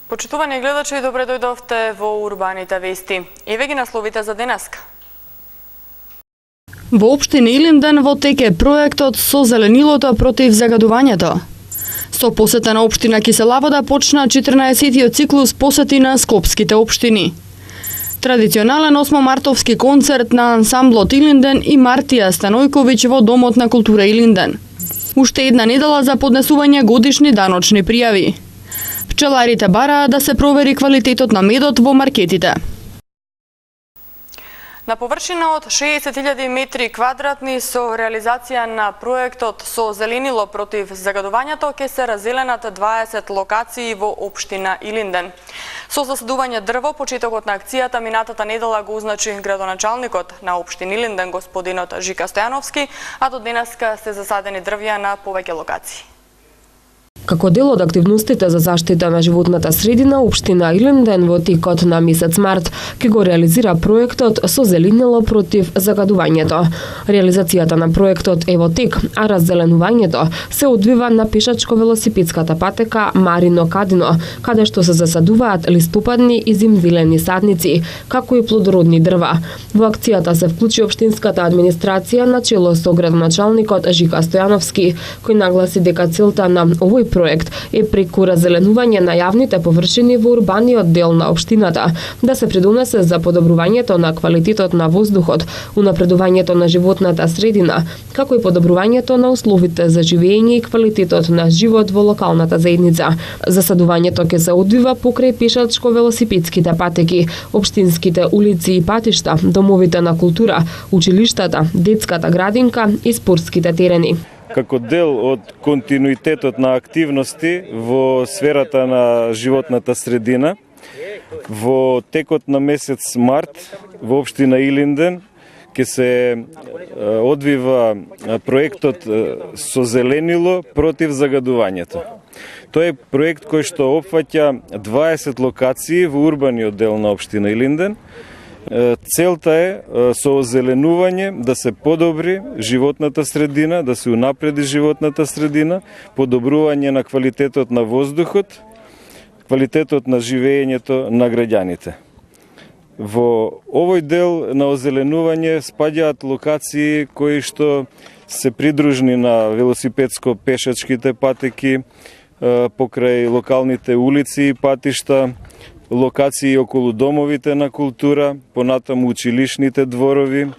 Почитувани гледачи, добре дојдовте во Урбаните вести. Еве ги насловите за денеска. Во општина Илинден во тек е проектот со зеленилото против загадувањето. Со посета на општина Киселавода почна 14-тиот циклус посети на скопските општини. Традиционален 8 мартовски концерт на ансамблот Илинден и Мартија Станојковиќ во Домот на култура Илинден. Уште една недела за поднесување годишни даночни пријави. Пчеларите бараа да се провери квалитетот на медот во маркетите. На површина од 60.000 метри квадратни со реализација на проектот со зеленило против загадувањето ќе се разделенат 20 локации во општина Илинден. Со засадување дрво, почетокот на акцијата минатата недела го означи градоначалникот на општина Илинден господинот Жика Стојановски, а до денеска се засадени дрвја на повеќе локации. Како дел од активностите за заштита на животната средина, општина Илинден во текот на месец март ќе го реализира проектот со зеленило против загадувањето. Реализацијата на проектот е во тек, а раззеленувањето се одвива на пешачко-велосипедската патека Марино Кадино, каде што се засадуваат листопадни и зимзелени садници, како и плодородни дрва. Во акцијата се вклучи општинската администрација на чело со градоначалникот Жика Стојановски, кој нагласи дека целта на овој проект е преку раззеленување на јавните површини во урбаниот дел на општината да се придонесе за подобрувањето на квалитетот на воздухот, унапредувањето на животната средина, како и подобрувањето на условите за живење и квалитетот на живот во локалната заедница. Засадувањето ќе се одвива покрај пешачко-велосипедските патеки, општинските улици и патишта, домовите на култура, училиштата, детската градинка и спортските терени. Како дел од континуитетот на активности во сферата на животната средина, во текот на месец март во општина Илинден ќе се одвива проектот со зеленило против загадувањето. Тој е проект кој што опфаќа 20 локации во урбаниот дел на општина Илинден. Целта е со озеленување да се подобри животната средина, да се унапреди животната средина, подобрување на квалитетот на воздухот, квалитетот на живеењето на граѓаните. Во овој дел на озеленување спаѓаат локации кои што се придружни на велосипедско-пешачките патеки, покрај локалните улици и патишта, локации околу домовите на култура, понатаму училишните дворови,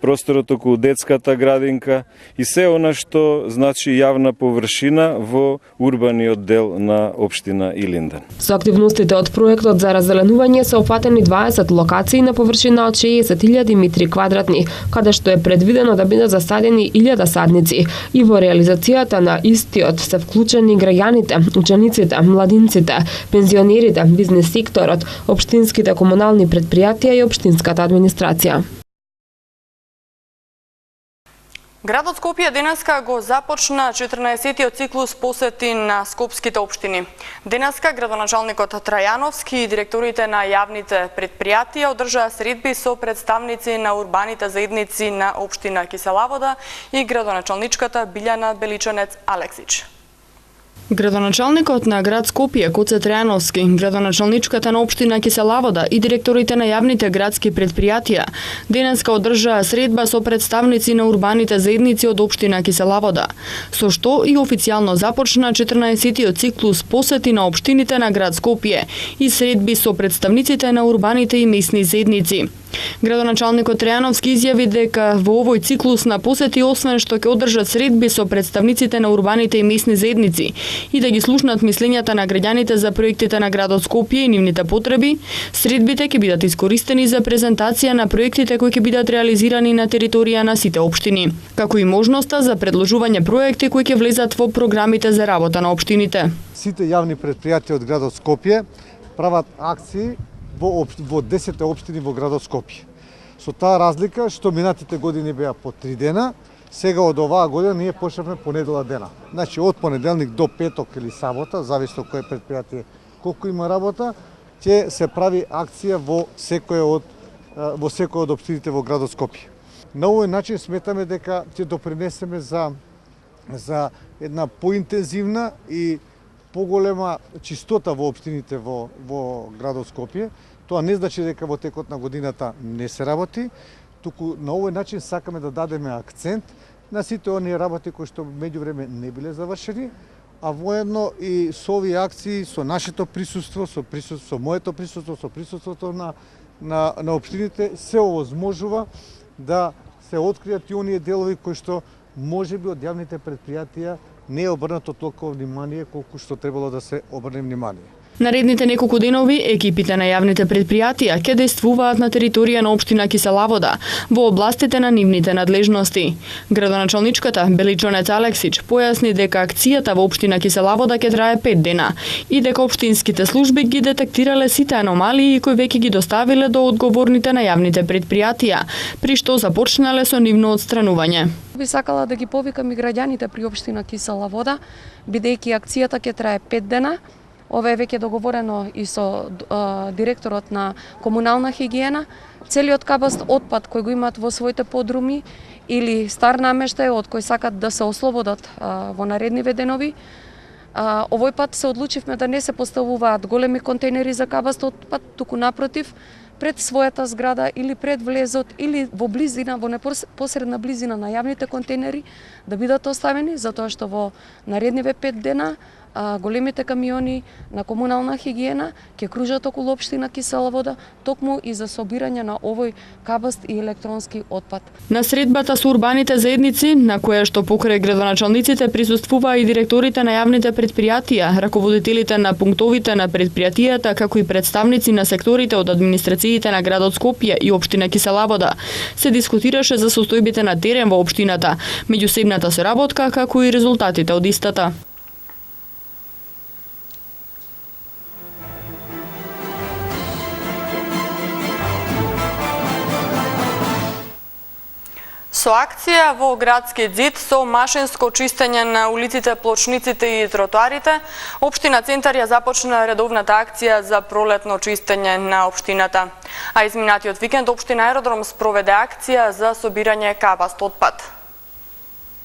просторот околу детската градинка и се она што значи јавна површина во урбаниот дел на општина Илинден. Со активностите од проектот за раззеленување се опфатени 20 локации на површина од 60.000 метри квадратни, каде што е предвидено да бидат засадени 1000 садници и во реализацијата на истиот се вклучени граѓаните, учениците, младинците, пензионерите, бизнес секторот, општинските комунални претпријатија и општинската администрација. Градот Скопје денеска го започна 14-тиот циклус посети на скопските општини. Денеска градоначалникот Трајановски и директорите на јавните претпријатија одржаа средби со представници на урбаните заедници на општина Киселавода и градоначалничката Билјана Беличанец Алексич. Градоначалникот на град Скопје Коце Трајановски, градоначалничката на општина Киселавода и директорите на јавните градски претпријатија денеска одржаа средба со представници на урбаните заедници од општина Киселавода, со што и официјално започна 14-тиот циклус посети на општините на град Скопје и средби со представниците на урбаните и месни заедници. Градоначалникот Трајановски изјави дека во овој циклус на посети, освен што ќе одржат средби со представниците на урбаните и месни заедници и да ги слушнат мислењата на граѓаните за проектите на градот Скопје и нивните потреби, средбите ќе бидат искористени за презентација на проектите кои ќе бидат реализирани на територија на сите општини, како и можноста за предложување проекти кои ќе влезат во програмите за работа на општините. Сите јавни претпријатија од градот Скопје прават акции во 10 општини во градот Скопје. Со таа разлика што минатите години беа по 3 дена, сега од оваа година ние почнавме понедела дена. Значи од понеделник до петок или сабота, зависи од кое претпријатие колку има работа, ќе се прави акција во секој од општините во градот Скопје. На овој начин сметаме дека ќе допринесеме за една поинтензивна и поголема чистота во општините во градот Скопје. Тоа не значи дека во текот на годината не се работи, туку на овој начин сакаме да дадеме акцент на сите оние работи кои што меѓувреме не биле завршени, а воедно и со овие акции, со нашето присуство, со моето присуство, со присуството на општините, се овозможува да се откријат и оние делови кои што можеби од јавните предпријатија не е обрнато толку внимание колку што требало да се обрне внимание. Наредните неколку денови екипите на јавните предпријатија ќе действуваат на територија на општина Киселавода во областите на нивните надлежности. Градоначалничката Беличонец Алексич појасни дека акцијата во општина Киселавода ќе трае 5 дена и дека општинските служби ги детектирале сите аномалии кои веќе ги доставиле до одговорните на јавните предпријатија, при што започнале со нивно отстранување. Би сакала да ги повикам и граѓаните при општина Киселавода, бидејќи акцијата ќе трае 5 дена. Ова е веќе договорено и со директорот на комунална хигиена. Целиот кабаст отпад кој го имаат во своите подруми или стар намештај од кој сакат да се ослободат во наредниве денови. Овој пат се одлучивме да не се поставуваат големи контейнери за кабаст отпад, туку напротив, пред својата зграда или пред влезот или во близина, во непосредна близина на јавните контейнери да бидат оставени, затоа што во наредниве 5 дена големите камиони на комунална хигиена ќе кружат околу општина Киселавода токму и за собирање на овој кабаст и електронски отпад. На средбата со урбаните заедници, на која што покрај градоначалниците присуствуваа и директорите на јавните предпријатија, раководителите на пунктовите на предпријатијата, како и представници на секторите од администрациите на градот Скопје и општина Киселавода, се дискутираше за состојбите на терен во општината, меѓусебната соработка, како и резултатите од истата. Со акција во градскиот зид со машинско чистење на улиците, плочниците и тротоарите, општина Центар ја започна редовната акција за пролетно чистење на општината. А изминатиот викенд општина Аеродром спроведе акција за собирање кабаст отпад.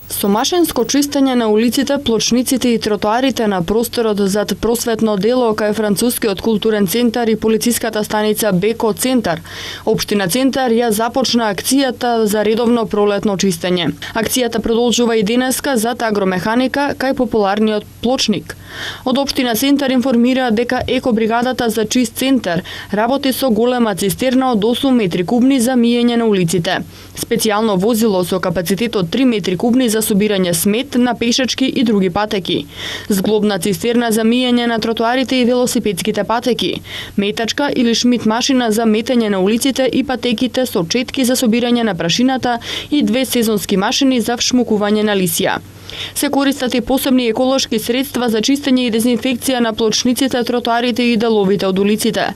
Со машинско чистење на улиците, плочниците и тротоарите на просторот зад просветно дело кај францускиот културен центар и полициската станица Беко Центар, општина Центар ја започна акцијата за редовно пролетно чистење. Акцијата продолжува и денеска зад агромеханика кај популарниот плочник. Од општина Центар информира дека екобригадата за чист центар работи со голема цистерна од 8 метри кубни за миење на улиците. Специјално возило со капацитет од 3 метри кубни за собирање смет на пешачки и други патеки, зглобна цистерна за миење на тротоарите и велосипедските патеки, метачка или шмит машина за метење на улиците и патеките со четки за собирање на прашината и 2 сезонски машини за вшмукување на лисија. Се користат и посебни еколошки средства за чистење и дезинфекција на плочниците, тротоарите и деловите од улиците.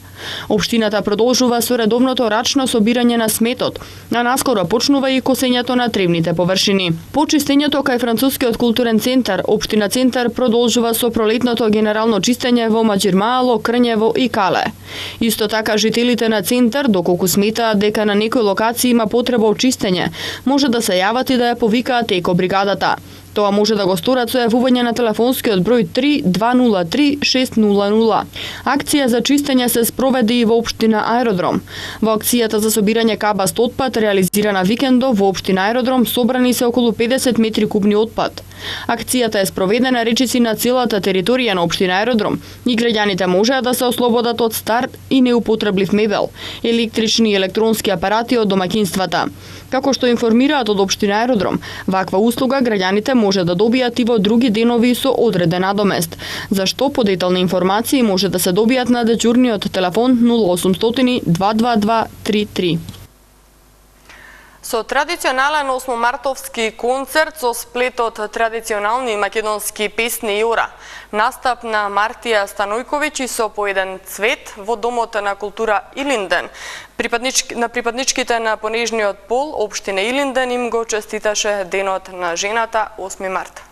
Општината продолжува со редовното рачно собирање на сметот, а наскоро почнува и косењето на тревните површини. По чистењето кај францускиот културен центар, општина Центар продолжува со пролетното генерално чистење во Маџирмаало, Крњево и Кале. Исто така жителите на Центар, доколку сметаат дека на некои локации има потреба од чистење, може да се јават и да ја повикаат екобригадата. Тоа може да го сторат со јавување на телефонскиот број 3203 600. Акција за чистење се спроведе и во општина Аеродром. Во акцијата за собирање кабаст отпад реализирана викендов во општина Аеродром собрани се околу 50 метри кубни отпад. Акцијата е спроведена речиси на целата територија на општина Аеродром и граѓаните можеа да се ослободат од стар и неупотреблив мебел, електрични и електронски апарати од домаќинствата. Како што информираат од општина Аеродром, ваква услуга граѓаните може да добијат и во други денови со одреден надомест, за што подетални информации може да се добијат на дежурниот телефон 0800 222 33. Со традиционален 8-мартовски концерт со сплет од традиционални македонски песни и ора, настап на Мартија Станојковиќ и со по еден цвет во Домот на култура Илинден. На припадничките на понежниот пол, општина Илинден им го честиташе Денот на жената 8 март.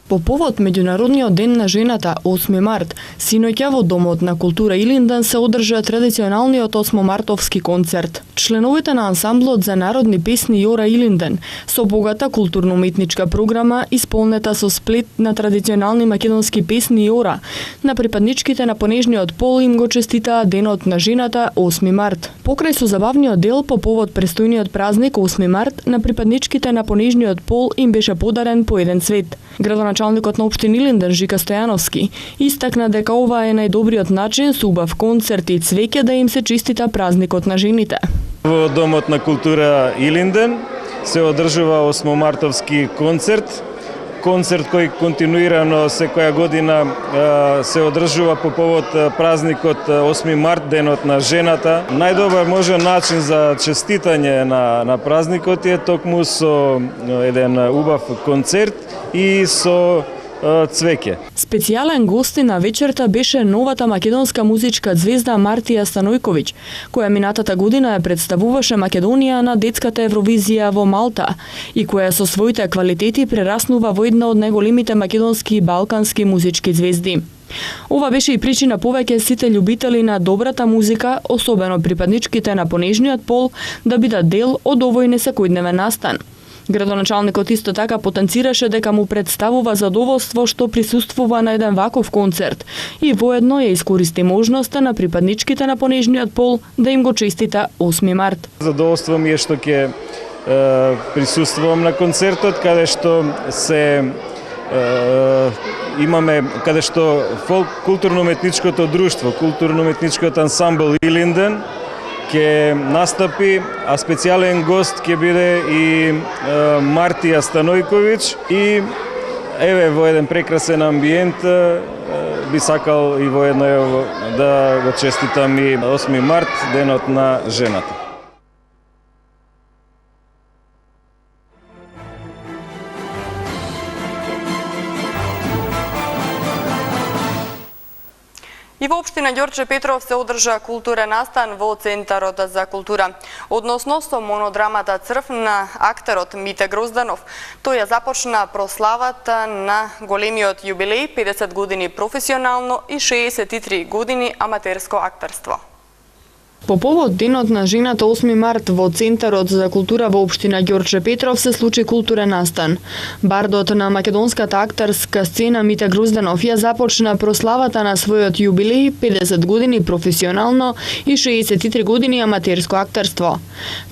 По повод Меѓународниот ден на жената 8 март, синоќа во Домот на култура Илинден се одржа традиционалниот 8-мартовски концерт. Членовите на ансамблот за народни песни Јора Илинден со богата културно-уметничка програма исполнета со сплет на традиционални македонски песни Јора, на припадничките на понежниот пол им го честитаа денот на жената 8 март. Покрај со забавниот дел по повод престојниот празник 8 март, на припадничките на понежниот пол им беше подарен по еден цвет. Градоначалникот на општина Илинден Жика Стојановски истакна дека ова е најдобриот начин со убав концерт и цвеќе да им се честита празникот на жените. Во Домот на култура Илинден се одржува 8-мартовски концерт. Концерт кој континуирано секоја година се одржува по повод празникот 8 март, денот на жената. Најдобар можен начин за честитање на празникот е токму со еден убав концерт и со цвеќе. Специјален гостин на вечерта беше новата македонска музичка звезда Мартија Станојковиќ, која минатата година ја представуваше Македонија на детската Евровизија во Малта и која со своите квалитети прераснува во една од најголемите македонски и балкански музички звезди. Ова беше и причина повеќе сите љубители на добрата музика, особено припадничките на понежниот пол, да бидат дел од овој несекојдневен настан. Градоначалникот исто така потенцираше дека му представува задоволство што присуствува на еден ваков концерт и воедно ја искористи можноста на припадничките на понежниот пол да им го честита 8 март. Задоволство ми е што ќе присуствувам на концертот, каде што се имаме, каде што културно-уметничкото друштво, културно-уметничкиот ансамбл Илинден ќе настапи, а специјален гост ќе биде и Мартија Станојковиќ и еве во еден прекрасен амбиент би сакал и воедно да го честитам и 8 март, денот на жената. И во општина Ѓорче Петров се одржа културен настан во Центарот за култура. Односно со монодрамата Црв на актерот Мите Грозданов. Тој ја започна прославата на големиот јубилеј, 50 години професионално и 63 години аматерско актерство. По повод денот на жената 8 март во Центарот за култура во општина Ѓорче Петров се случи културен настан. Бардот на македонската актерска сцена Мите Грозданов ја започна прославата на својот јубилеј, 50 години професионално и 63 години аматерско актерство.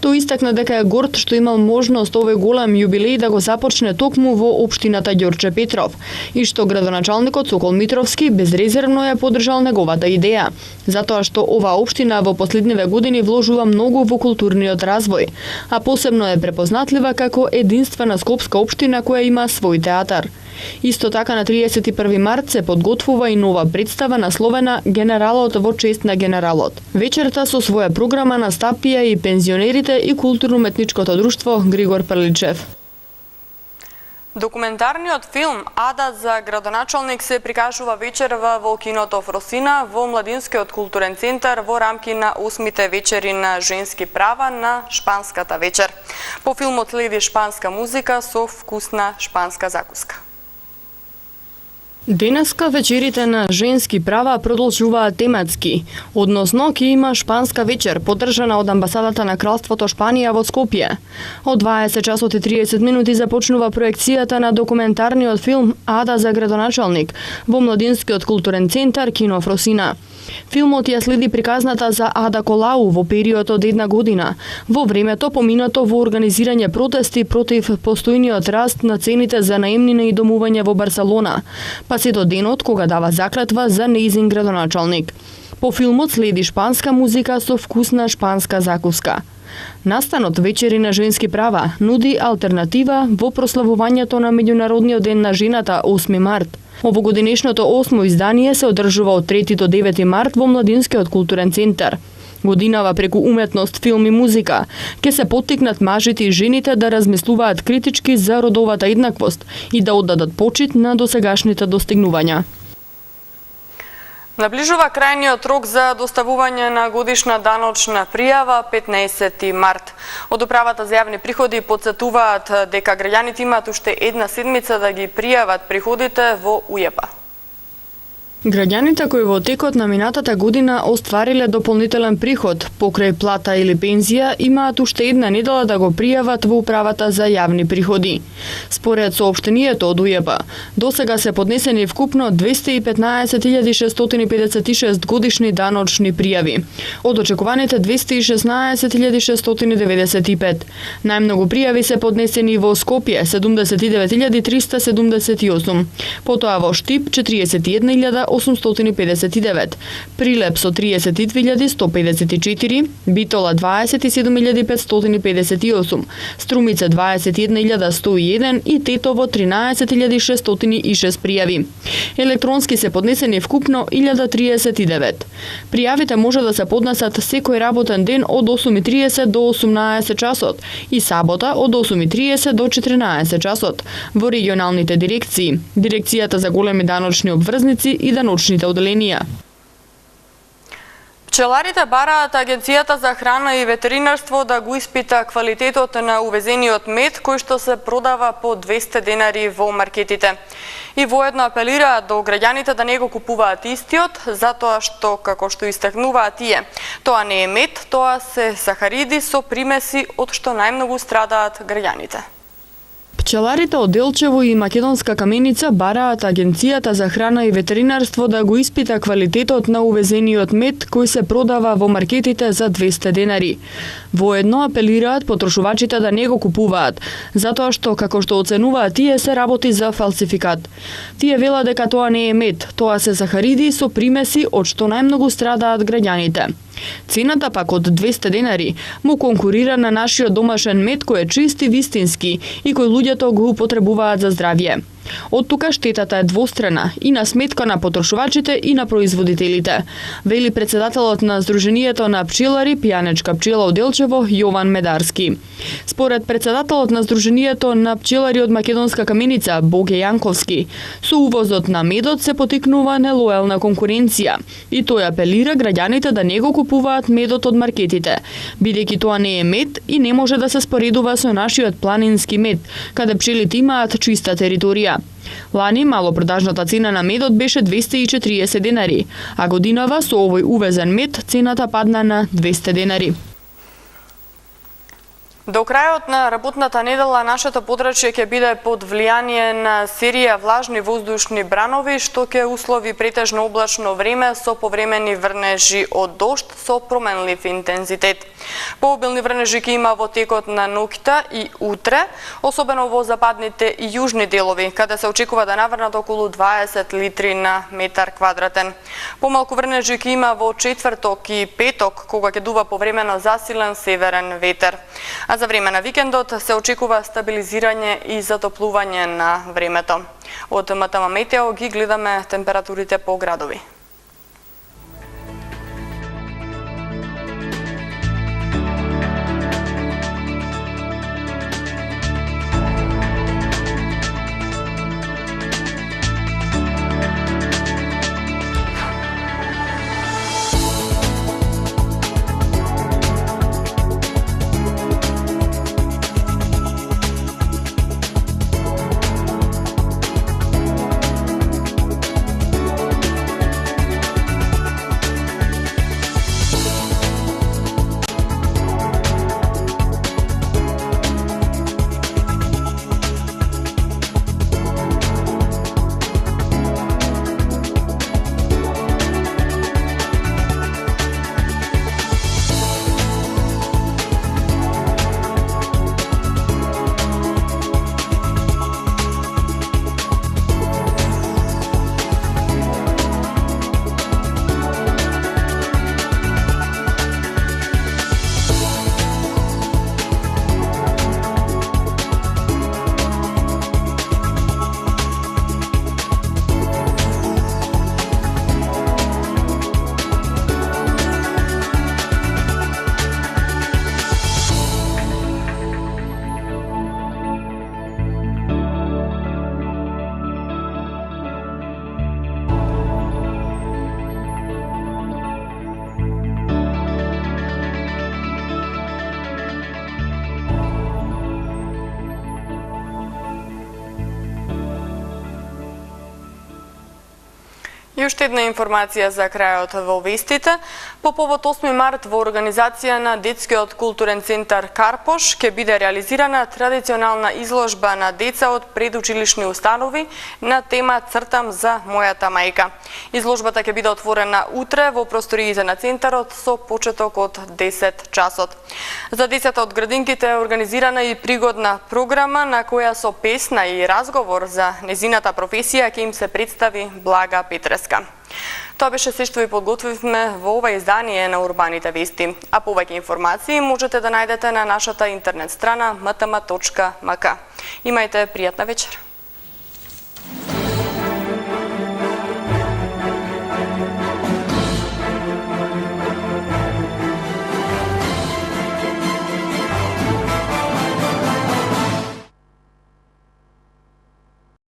Тој истакна дека е горд што имал можност овој голем јубилеј да го започне токму во општината Ѓорче Петров и што градоначалникот Сокол Митровски безрезервно ја поддржал неговата идеја, затоа што оваа општина во последниве години вложува многу во културниот развој, а посебно е препознатлива како единствена скопска општина која има свој театар. Исто така на 31 март се подготвува и нова представа насловена Генералот во чест на генералот. Вечерта со своја програма настапија и пензионерите и културно-уметничкото друштво Григор Прличев. Документарниот филм Ада за градоначалник се прикажува вечерва во киното Фросина во Младинскиот културен центар во рамки на 8-те вечери на женски права на Шпанската вечер. По филмот следи шпанска музика со вкусна шпанска закуска. Денеска вечерите на женски права продолжуваат тематски, односно ќе има шпанска вечер поддржана од амбасадата на Кралството Шпанија во Скопје. Од 20 часот и 30 минути започнува проекцијата на документарниот филм Ада за градоначалник во Младинскиот културен центар Кино Фросина. Филмот ја следи приказната за Ада Колау во период од една година, во времето поминато во организирање протести против постојниот раст на цените за наемнина и домување во Барселона, па се до денот кога дава заклетва за нејзин градоначалник. По филмот следи шпанска музика со вкусна шпанска закуска. Настанот Вечери на женски права нуди алтернатива во прославувањето на Меѓународниот ден на жената 8 март. Овогодинешното 8 издание се одржува од 3 до 9 март во Младинскиот културен центар. Годинава преку уметност, филм и музика ќе се поттикнат мажите и жените да размислуваат критички за родовата еднаквост и да оддадат почит на досегашните достигнувања. Наближува крајниот рок за доставување на годишна даночна пријава 15 март. Од управата за јавни приходи потсетуваат дека граѓаните имаат уште една седмица да ги пријават приходите во УЈП. Граѓаните кои во текот на минатата година оствариле дополнителен приход покрај плата или пензија имаат уште една недела да го пријават во управата за јавни приходи. Според соопштението од УЈП, досега се поднесени вкупно 215.656 годишни даночни пријави, од очекуваните 216.695. Најмногу пријави се поднесени во Скопје 79.378, потоа во Штип 41.859, Прилеп со 30.154, Битола 27.558, Струмица 21.101 и Тетово 13.606 пријави. Електронски се поднесени вкупно 1039. Пријавите може да се поднесат секој работен ден од 8:30 до 18 часот и сабота од 8:30 до 14 часот во регионалните дирекции, Дирекцијата за големи даночни обврзници и даночните оделенија. Пчеларите бараат Агенцијата за храна и ветеринарство да го испита квалитетот на увезениот мед кој што се продава по 200 денари во маркетите. И воедно апелираат до граѓаните да не го купуваат истиот, затоа што, како што истакнуваат тие, тоа не е мед, тоа се сахариди со примеси од што најмногу страдаат граѓаните. Пчеларите од Делчево и Македонска Каменица бараат Агенцијата за храна и ветеринарство да го испита квалитетот на увезениот мед кој се продава во маркетите за 200 денари. Воедно апелираат потрошувачите да не го купуваат, затоа што, како што оценуваат тие, се работи за фалсификат. Тие велат дека тоа не е мед, тоа се сахариди со примеси од што најмногу страдаат граѓаните. Цената пак од 200 денари му конкурира на нашиот домашен мед кој е чист и вистински и кој луѓето го употребуваат за здравје. Од тука штетата е двострана и на сметка на потрошувачите и на производителите, вели председателот на Сдруженијето на пчелари Пијанечка пчела од Делчево Јован Медарски. Според председателот на Сдруженијето на пчелари од Македонска Каменица Боге Јанковски, со увозот на медот се потикнува нелојална конкуренција и тој апелира граѓаните да не го купуваат медот од маркетите, бидејќи тоа не е мед и не може да се споредува со нашиот планински мед, каде пчелите имаат чиста територија. Лани малопродажната цена на медот беше 240 денари, а годинава со овој увезен мед цената падна на 200 денари. До крајот на работната недела нашето подрачје ќе биде под влијание на серија влажни воздушни бранови, што ќе услови претежно облачно време со повремени врнежи од дожд со променлив интензитет. Пообилни врнежи ќе има во текот на ноќта и утре, особено во западните и јужни делови, каде се очекува да наврнат околу 20 литри на метар квадратен. Помалку врнежи ќе има во четврток и петок, кога ќе дува повремено засилен северен ветер. А за време на викендот се очекува стабилизирање и затоплување на времето. Од МТМ Метео ги гледаме температурите по градови. уште една информација за крајот во вестите. По повод 8 март во организација на Детскиот културен центар Карпош ќе биде реализирана традиционална изложба на деца од предучилишни установи на тема Цртам за мојата мајка. Изложбата ќе биде отворена утре во просториите на центарот со почеток од 10 часот. За децата од градинките е организирана и пригодна програма на која со песна и разговор за незината професија ќе им се представи Блага Петреска. Тоа беше се што ви подготвивме во ова издание на Урбаните вести. А повеќе информации можете да најдете на нашата интернет страна mtm.mk. Имајте пријатна вечер.